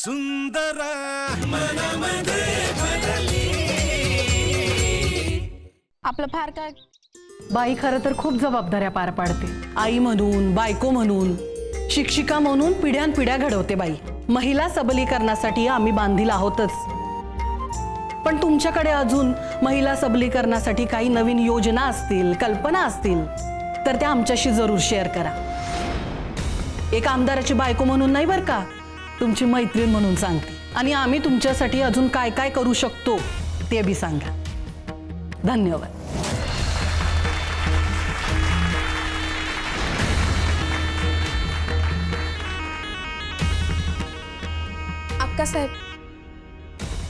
सुंदर मनामध्ये भरली. आपलं फार काय बाई खरं तर खूप जबाबदाऱ्या पार पाडते. आई म्हणून, बायको म्हणून, शिक्षिका म्हणून पिढ्यानपिढ्या घडवते बाई. महिला सबलीकरणासाठी आम्ही बांधील आहोतच. पण तुमच्याकडे अजून महिला सबलीकरणासाठी काही नवीन योजना असतील, कल्पना असतील तर त्या आमच्याशी जरूर शेअर करा. एक आमदाराची बायको म्हणून नाही बरं का, तुमची मैत्रीण म्हणून सांगते. आणि आम्ही तुमच्यासाठी अजून काय काय करू शकतो ते बी सांगा. धन्यवाद. अक्कासाहेब,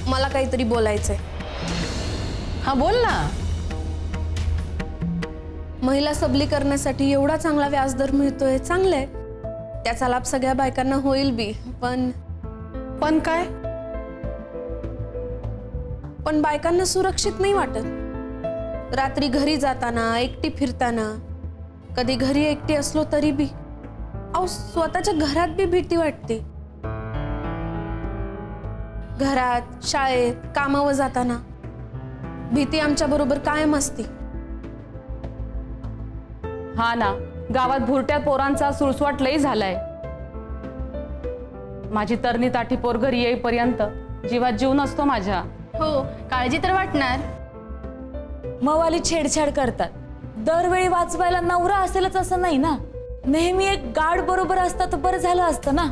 मला काहीतरी बोलायचंय. हा बोल ना. महिला सबलीकरणासाठी एवढा चांगला व्याजदर मिळतोय, चांगलंय. त्याचा लाभ सगळ्या बायकांना होईल बी. पण काय? पण बायकांना सुरक्षित नाही वाटत. रात्री घरी जाताना, एकटी फिरताना, कधी घरी एकटी असलो तरी बी अहो स्वतःच्या घरात बी भीती वाटते. घरात, शाळेत, कामावर जाताना भीती आमच्या बरोबर कायम असते. हा ना, गावात भुरट्या पोरांचा सुळसुवाट लई झालाय. माझी तरणी ताठी पोर घरी येईपर्यंत जीवात जीव नसतो माझ्या. हो, काळजी तर वाटणार. मवाली छेडछाड करतात. दरवेळी वाचवायला नवरा असेलच असं नाही ना. नेहमी एक गार्ड बरोबर असता तर बरं झालं असतं ना.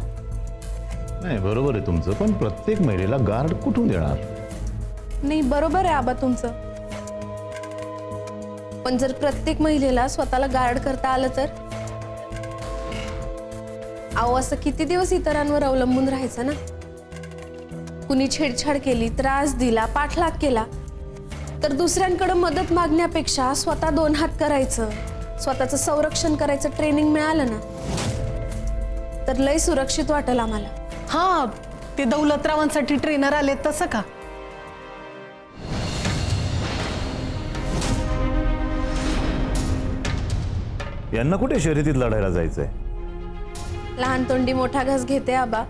नाही बरोबर आहे तुमचं, पण प्रत्येक महिलेला गार्ड कुठून देणार? नाही, बरोबर आहे आबा तुमचं. पण जर प्रत्येक महिलेला स्वतःला गार्ड करता आलं तर? अहो असं किती दिवस इतरांवर अवलंबून राहायचं ना. कुणी छेडछाड केली, त्रास दिला, पाठलाग केला तर दुसऱ्यांकडे मदत मागण्यापेक्षा स्वतः 2 हात करायचं, स्वतःचं संरक्षण करायचं ट्रेनिंग मिळालं ना तर लय सुरक्षित वाटेल आम्हाला. हा, ते दौलतरावांसाठी ट्रेनर आले तसं का? यांना कुठे शर्यतीत लढायला जायचंय? लहान तोंडी मोठा घास घेते आबा,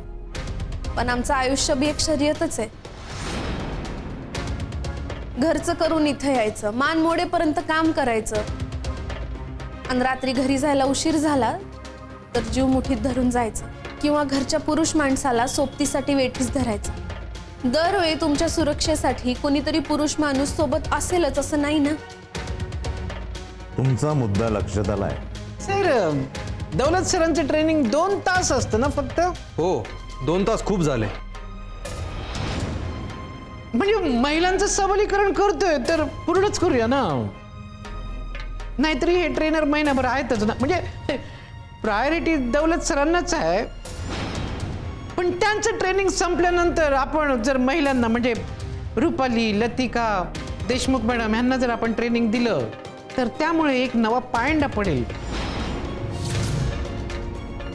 पण आमचं आयुष्य बी एक शर्यतच आहे. घरचं करून इथं यायचं, मान मोडेपर्यंत काम करायचं आणि रात्री घरी जायला उशीर झाला तर जीव मुठीत धरून जायचं किंवा घरच्या पुरुष माणसाला सोबतीसाठी वेठीस धरायचं. दरवेळी तुमच्या सुरक्षेसाठी कोणीतरी पुरुष माणूस सोबत असेलच असं नाही ना. तुमचा मुद्दा लक्षात आलाय. सर, दौलत सरांचं ट्रेनिंग 2 तास असतं ना फक्त? हो, 2 तास खूप झाले. म्हणजे महिलांचं सबलीकरण करतोय तर पूर्णच करूया ना. नाहीतरी हे ट्रेनर महिनाभर आहेतच ना. म्हणजे प्रायोरिटी दौलत सरांनाच आहे. पण त्यांचं ट्रेनिंग संपल्यानंतर आपण जर महिलांना म्हणजे रुपाली, लतिका, देशमुख मॅडम यांना जर आपण ट्रेनिंग दिलं तर त्यामुळे एक नवा पायंडा पडेल.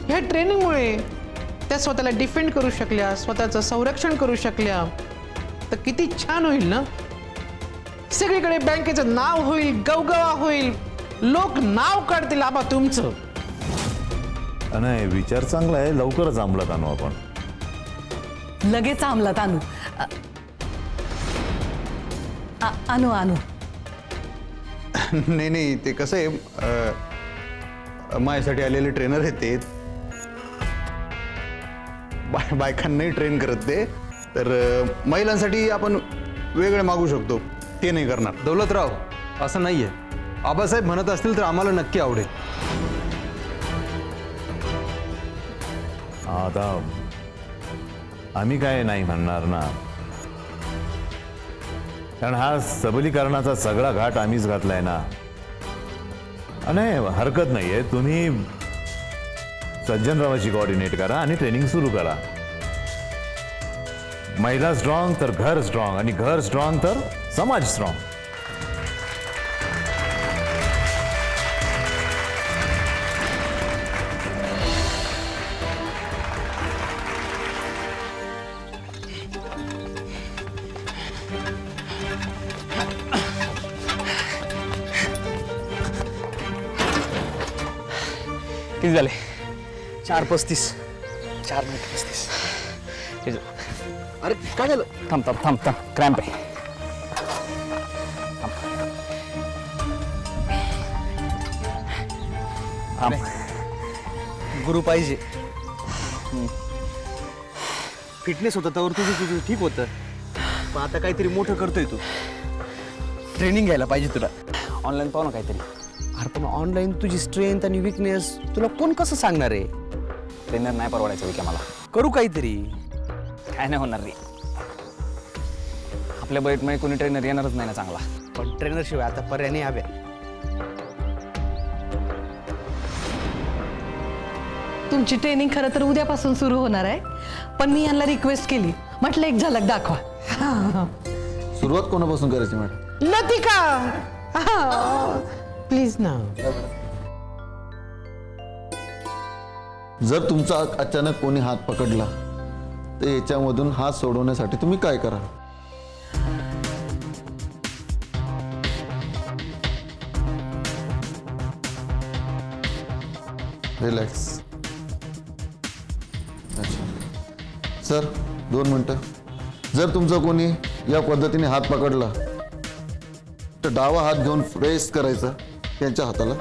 ह्या ट्रेनिंगमुळे त्या स्वतःला डिफेंड करू शकल्या, स्वतःचं संरक्षण करू शकल्या तर किती छान होईल ना. सगळीकडे बँकेचं नाव होईल, गवगवा होईल, लोक नाव काढतील आबा तुमचं. नाही, विचार चांगला आहे. लवकरच अंमलात आणू आपण. लगेच अंमलात आणू. आणू आणू. नाही नाही, ते कसं आहे, माझ्यासाठी आलेले ट्रेनर आहेत ते. बायकांनाही ट्रेन करत ते. तर महिलांसाठी आपण वेगळे मागू शकतो, ते नाही करणार. दौलतराव, असं नाहीये. आबासाहेब म्हणत असतील तर आम्हाला नक्की आवडेल. आता आम्ही काय नाही म्हणणार ना, कारण हा सबलीकरणाचा सगळा घाट आम्हीच घातलाय ना. नाही, हरकत नाहीये. तुम्ही सज्जनरावाची कोऑर्डिनेट करा आणि ट्रेनिंग सुरू करा. महिला स्ट्रॉंग तर घर स्ट्रॉंग, आणि घर स्ट्रॉंग तर समाज स्ट्रॉंग. किती झाले? 4:35. 4:35. अरे काय झालं? थांब थांब थांब थांब क्रॅम्प आहे. थांब. गुरु पाहिजे. फिटनेस होतं तर तुझं ठीक होतं, पण आता काहीतरी मोठं करतोय तू. ट्रेनिंग घ्यायला पाहिजे तुला. ऑनलाईन पाहू ना काहीतरी. अरे पण ऑनलाईन तुझी स्ट्रेंथ आणि विकनेस तुला कोण कसं सांगणार आहे? ट्रेनर नाही परवडायचं विका मला. करू काहीतरी. काय नाही होणार रे, आपल्या बजेटमध्ये कोणी ट्रेनर येणारच नाही ना चांगला. पण ट्रेनर शिवाय आता पर्याय नाही हव्या. तुमची ट्रेनिंग खरं तर उद्यापासून सुरू होणार आहे, पण मी यांना रिक्वेस्ट केली, म्हटलं एक झलक दाखवा. सुरुवात कोणापासून करायची मॅडम? लतिका प्लीज ना. जर तुमचा अचानक कोणी हात पकडला तर याच्यामधून हात सोडवण्यासाठी तुम्ही काय करा? रिलॅक्स. सर 2 मिनटं. जर तुमचा कोणी या पद्धतीने हात पकडला तर डावा हात घेऊन प्रेस करायचा त्यांच्या हाताला.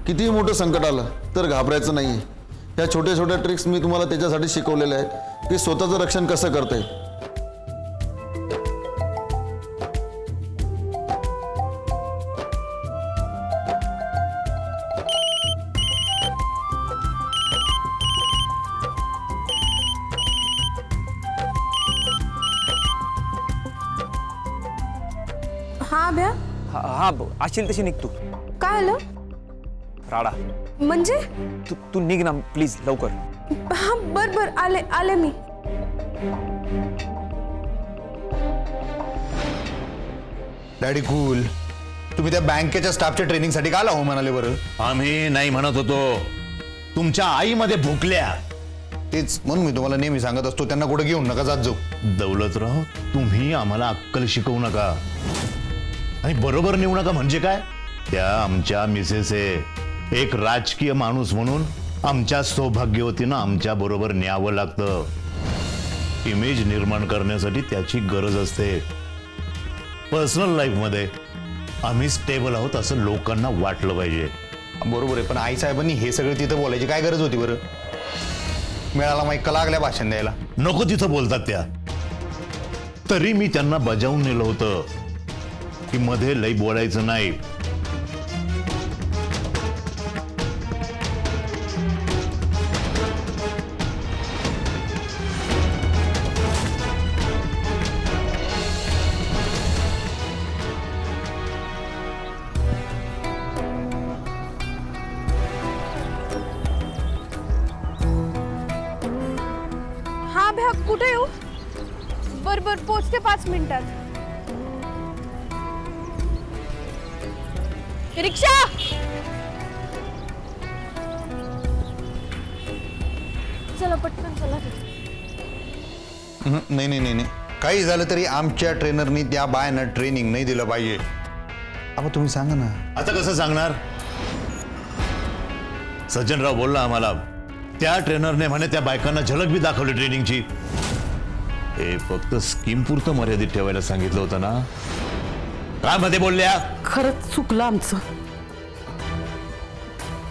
कितीही मोठं संकट आलं तर घाबरायचं नाही. या छोट्या छोट्या ट्रिक्स मी तुम्हाला त्याच्यासाठी शिकवलेल्या आहेत की स्वतःचं रक्षण कसं करता येईल. हा भ्या, हा असेल तशी निघ तू. काय आलं राडा. म्हणजे? तू निघ ना प्लीज लवकर. हा बर बर, आले आले मी. Daddy cool. तुम्ही त्या बँकेच्या स्टाफच्या ट्रेनिंगसाठी का लावू म्हणाले बरं? आम्ही नाही म्हणत होतो, तुमच्या आईमध्ये भुकल्या. तेच म्हणून मी तुम्हाला नेहमी सांगत असतो त्यांना कुठे घेऊन नका जात जाऊ. दौलतराव, तुम्ही आम्हाला अक्कल शिकवू नका आणि बरोबर नेऊ नका. म्हणजे काय? त्या आमच्या मिसेस आहे, एक राजकीय माणूस म्हणून आमच्या सौभाग्यवतीनं आमच्या बरोबर न्यावं लागतं. इमेज निर्माण करण्यासाठी त्याची गरज असते. पर्सनल लाईफमध्ये आम्ही स्टेबल आहोत असं लोकांना वाटलं पाहिजे. बरोबर आहे, पण आई साहेबांनी हे सगळं तिथं बोलायची काय गरज होती बरं? मिळाला माईक लागल्या भाषण द्यायला. नको तिथं बोलतात त्या. तरी मी त्यांना बजावून नेलं होतं की मध्ये लई बोलायचं नाही. हा भ्या, कुठे येऊ? बर बरोबर पोचते 5 मिनिटात. रिक्षा. चला पटकन चला. नाही नाही नाही नाही, काही झालं तरी आमच्या ट्रेनरनी त्या बायांना ट्रेनिंग नाही दिलं पाहिजे. अहो तुम्ही सांगा ना. आता कसं सांगणार? सज्जनराव बोलला आम्हाला, त्या ट्रेनरने म्हणे त्या बायकांना झलक बी दाखवली ट्रेनिंगची. हे फक्त स्कीम पुरतं मर्यादित ठेवायला सांगितलं होतं ना. काय मध्ये बोलल्या? खरंच चुकलं आमचं.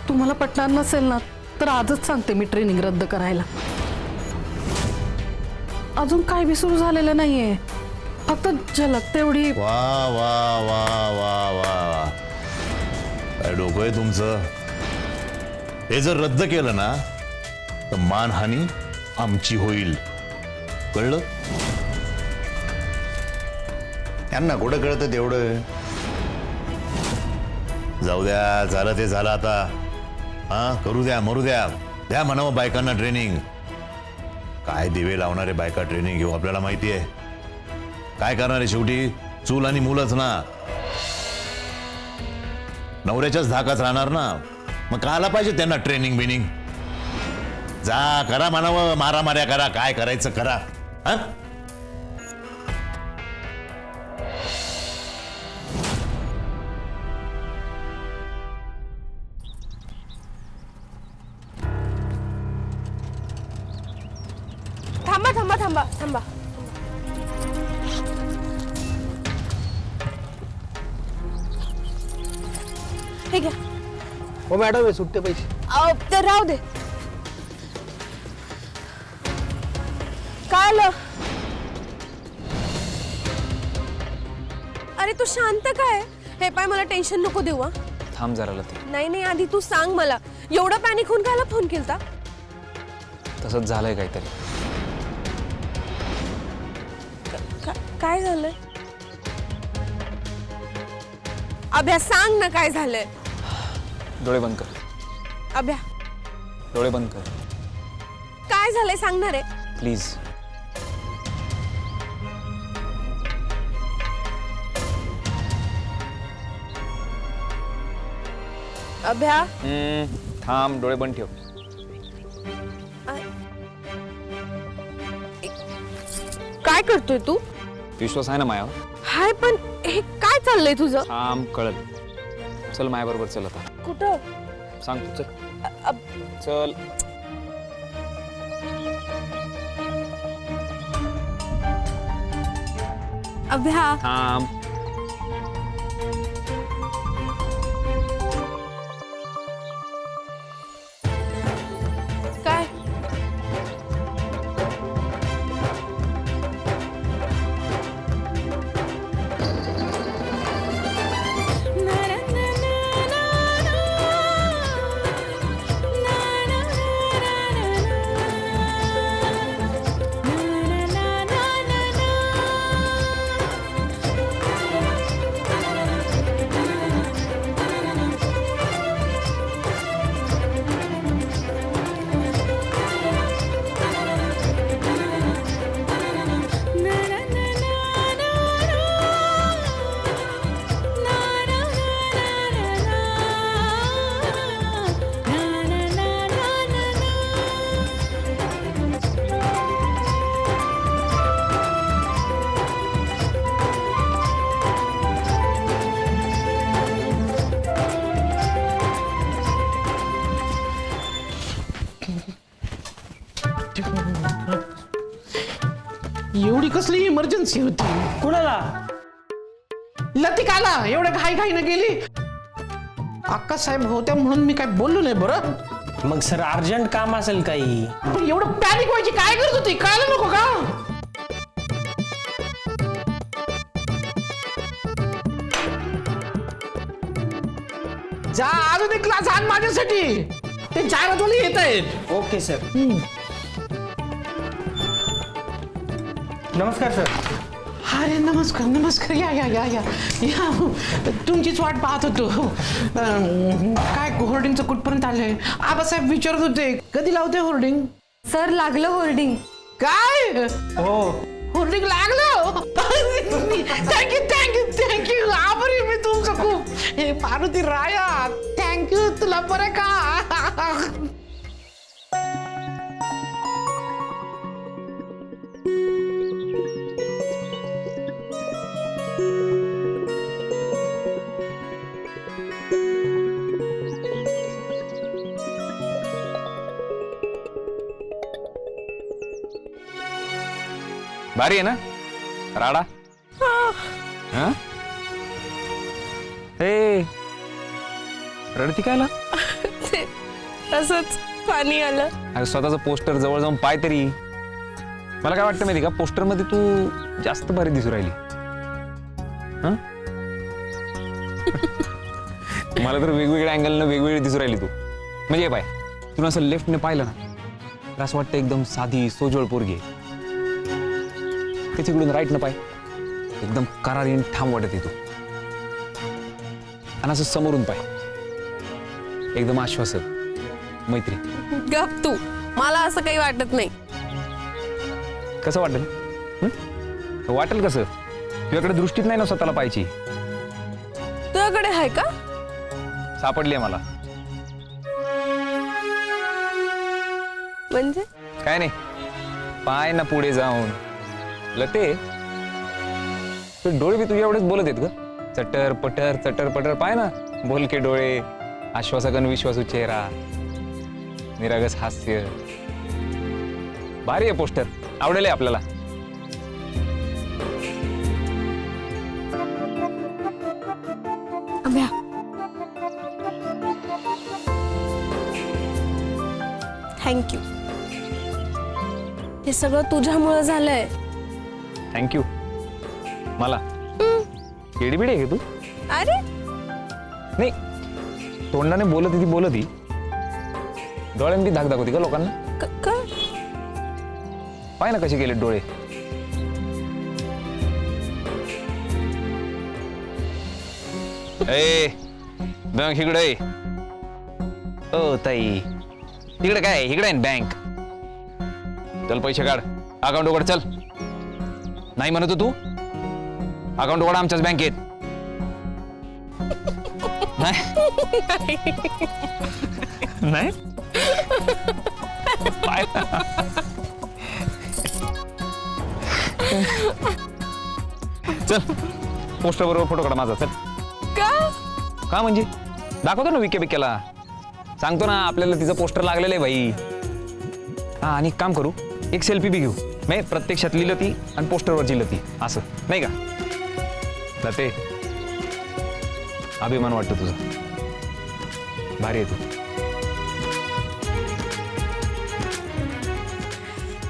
तुम्हाला पटणार नसेल ना तर आजच सांगते मी ट्रेनिंग रद्द करायला. अजून काय बी सुरू झालेलं नाहीये, फक्त झलक तेवढी. वा वा वा वा वा वा, काय डोकं आहे तुमचं? हे जर रद्द केलं ना तर मानहानी आमची होईल, कळलं? यांना कुठं कळतं तेवढं. जाऊ द्या, झालं ते झालं आता. हा, करू द्या, मरू द्या. द्या म्हणावं बायकांना ट्रेनिंग. काय दिवे लावणारे बायका ट्रेनिंग घेऊ आपल्याला माहिती आहे. काय करणार आहे शेवटी? चूल आणि मुलंच ना. नवऱ्याच्याच धाकाच राहणार ना. मग का आला पाहिजे त्यांना ट्रेनिंग बिनिंग? जा, करा म्हणावं, मारामाऱ्या करा, काय करायचं करा. हा, थांबा थांबा थांबा थांबा. हे घ्या. हो मॅडम, हे सुट्टे पैसे. ते राहू दे. काय आलं? अरे तू शांत काय? हे पाय, मला टेन्शन नको देऊ. हा, थांब जरा लती. नाही नाही, आधी तू सांग मला, एवढा पॅनिक होऊन कायला फोन केलता? तसंच झालंय काहीतरी. काय झालंय? अभ्या सांग ना काय झालंय. डोळे बंद कर. अभ्या डोळे बंद कर काय झालंय सांगणार आहे? प्लीज. अभ्या थांब, डोळे बंद ठेव. काय करतोय तू? विश्वास आहे ना मायावर? हाय, पण हे काय चाललंय तुझं? थांब, कळल. चल माया बरोबर चल आता. कुठं? सांग तू, चल चल. अभ्या थांब. काय? एवढी कसली इमर्जन्सी होती? कुणाला? लतिकाला एवढ्या घाई घाईनं गेली. अक्का साहेब होत्या म्हणून मी काय बोललो नाही बरं. मग सर अर्जंट काम असेल काही. पण एवढं पॅनिक व्हायची काय गरज होती? कळलं नको का? जा, अजून एक ग्लास आण माझ्यासाठी. ते जाहिरातवाले येत आहेत. Okay sir. नमस्कार सर. अरे नमस्कार नमस्कार, या या या या या. तुमचीच वाट पाहत होतो. काय होर्डिंगचं कुठपर्यंत आलंय? आबासाहेब विचारत होते कधी लावते होर्डिंग. सर लागलं होर्डिंग. काय? हो. होर्डिंग लागलं. थँक्यू थँक्यू थँक्यू, आभारी मी तुमचं खूप. हे मारुती राया, थँक्यू तुला बरं का. भारी आहे ना राडा. हं? ए रडती कायला? असंच पाणी आलं. अरे स्वतःचं पोस्टर जवळ जाऊन पाय तरी. मला काय वाटतं माहिती का, पोस्टर मध्ये तू जास्त भारी दिसू राहिली. हं? मला तर वेगवेगळ्या अँगलनं वेगवेगळी दिसू राहिली तू. म्हणजे पाय तुला असं लेफ्टने पाहिलं ना तर असं वाटतं एकदम साधी सोजवळ पोरगी आहे. तिकडून राईट न पाय एकदम करारीन ठाम वाटते तू. आणि असं समोरून पाय एकदम आश्वासक मैत्री. गप तू, मला असं काही वाटत नाही. कसं वाटेल? वाटेल कसं? तुझ्याकडे दृष्टीत नाही ना स्वतःला पाहायची. तुझ्याकडे आहे का? सापडली मला. म्हणजे काय नाही, पाय ना पुढे जाऊन. लते ते डोळे बी तुझ्या एवढेच बोलत आहेत का? चटर पटर पाय ना, बोलके डोळे, आश्वासक विश्वासू चेहरा, निरागस हास्य. भारी आहे पोस्टर, आवडेल आपल्याला. अभ्या, थँक्यू. हे सगळं तुझ्यामुळे झालंय. थँक्यू. मला केडीबिडी आहे का तू? अरे नाही, तोंडाने बोलत ती डोळ्यान बी धाक दाखवती का लोकांना? पाय ना कसे गेले डोळे. ए बँक इकडे. ओ ताई तिकडे काय? इकडे आहे बँक. चल पैसे काढ, अकाउंट उघड. चल. नाही म्हणत तू, अकाउंट उघड आमच्याच बँकेत. नाही चल पोस्टर बरोबर फोटो काढा माझा. चल. का म्हणजे दाखवतो ना विकेला. सांगतो ना आपल्याला तिचं पोस्टर लागलेलं आहे भाई. हा, आणि काम करू, एक सेल्फी बी घेऊ. मी प्रत्यक्षात लिहिलं ती आणि पोस्टरवर लिहिलं ती, असं नाही का? ते अभिमान वाटतो तुझा. भारी आहे तू.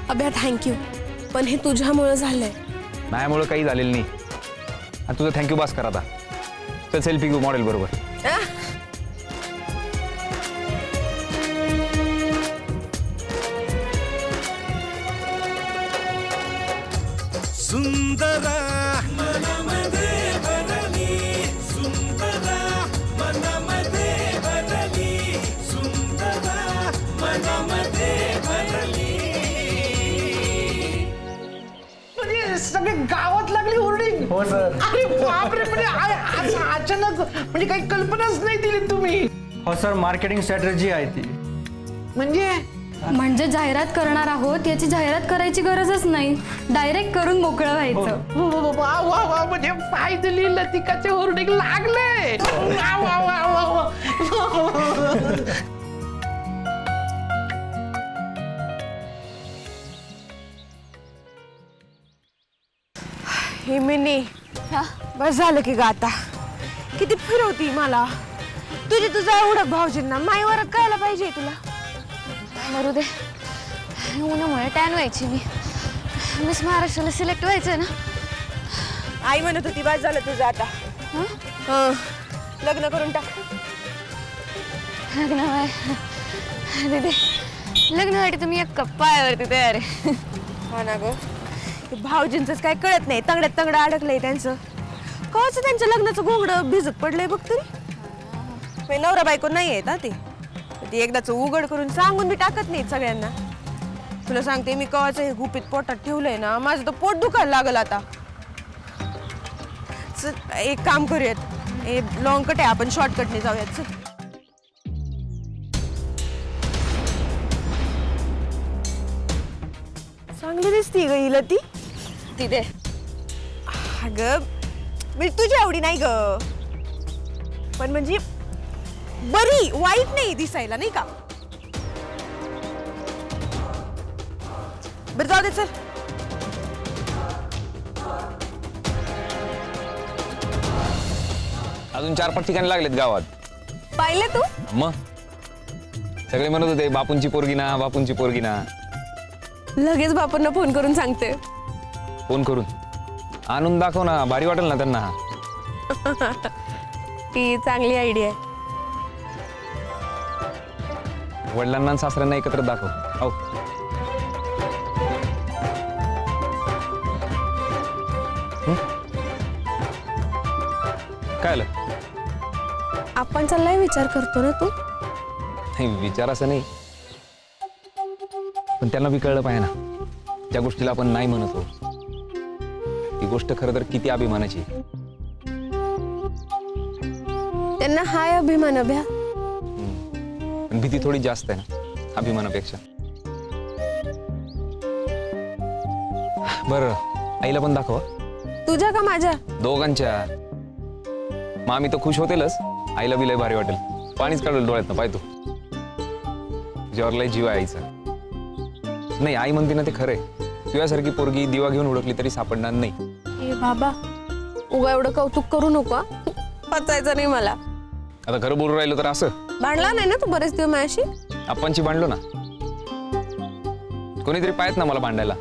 अभ्या थँक्यू, पण हे तुझ्यामुळे झालंय. माझ्यामुळं काही झालेलं नाही. आणि तुझं थँक्यू बास कर आता. चल सेल्फी घेऊ मॉडेल बरोबर. सुंदरा मनामध्ये भरली, सुंदरा मनामध्ये भरली, सुंदरा मनामध्ये भरली. म्हणजे सगळे गावात लागली होर्डिंग. हो सर. अरे बापरे, म्हणजे असं अचानक म्हणजे काही कल्पनाच नाही दिली तुम्ही. हो सर, मार्केटिंग स्ट्रॅटेजी आहे ती. म्हणजे जाहिरात करणार आहोत याची जाहिरात करायची गरजच नाही, डायरेक्ट करून मोकळं व्हायचं. वा वा वा, म्हणजे फायनली लतिकाचे होर्डिंग लागले. वा वा वा वा वा. हे मिनी बस झालं की ग आता. किती फिरवती मला. तुझा एवढं भाऊजींना माईवर कळायला पाहिजे तुला. मरू दे, उन्हामुळे टॅन व्हायची मी. मिस महाराष्ट्राला सिलेक्ट व्हायचंय ना. आई म्हणत होती बस झालं तुझं आता. हं, लग्न करून टाक. लग्न व्हाय दीदी, लग्नासाठी तुम्ही एक पायावरती तयार आहे. हो ना ग, भाऊजींचंच काय कळत नाही. तंगड्यात तंगडं अडकलंय त्यांचं. कवाचं त्यांच्या लग्नाचं घोंगडं भिजत पडलंय बघ तरी. नवरा बायको नाही आहेत ना ती एकदाच उघड करून सांगून बी टाकत नाहीत सगळ्यांना. तुला सांगते मी कवाचं हे गुपित पोटात ठेवलंय ना, माझं तर पोट दुखायला लागल आता. चल, एक काम करूयात, हे लॉंग कट आहे, आपण शॉर्टकटने जाऊयात. चल. चांगली दिसती ग हिला ती. ती दे. अगं म्हणजे तुझी आवडी नाही ग, पण म्हणजे बरी, वाईट नाही दिसायला, नाही का? बरं जाऊ दे, चल. अजून 4-5 ठिकाणी लागलेत गावात. पाहिले तू? मग सगळे म्हणत होते बापूंची पोरगी ना, बापूंची पोरगी ना. लगेच बापांना फोन करून सांगते. फोन करून आणून दाखव ना, भारी वाटेल ना त्यांना. ती चांगली आयडिया आहे. वडिलांना आणि सासऱ्यांना एकत्र दाखव. हो. काय आलं? आपण चाललाय विचार करतो ना तू. नाही, विचार असं नाही, पण त्यांना बी कळलं पाहिजे ना, ज्या गोष्टीला आपण नाही म्हणतो ती गोष्ट खरं तर किती अभिमानाची. त्यांना हाय अभिमान अभ्या. पण भीती थोडी जास्त आहे ना अभिमानापेक्षा. बरं, आईला पण दाखवा. तुझ्या का माझ्या? दोघांच्या. मामी तर खुश होतेलच, आईला बी लय भारी वाटेल. पाणीच काढलं डोळ्यात ना, पाय तू. तुझ्यावर लय जीव आहे आईचा. नाही, आई म्हणते ना ते खरंय, तुझ्यासारखी पोरगी दिवा घेऊन उडकली तरी सापडणार नाही. ए बाबा, उगा एवढं कौतुक करू नको. पचायचं नाही मला. आता खरं बोलून राहिलो तर असं. भांडला नाही ना तू बरेच दिवस माझ्याशी? आपणची भांडलो ना. कोणीतरी पाहत ना मला भांडायला,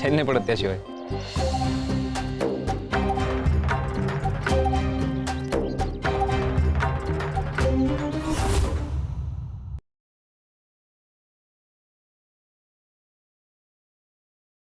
छान नाही पडत त्याशिवाय.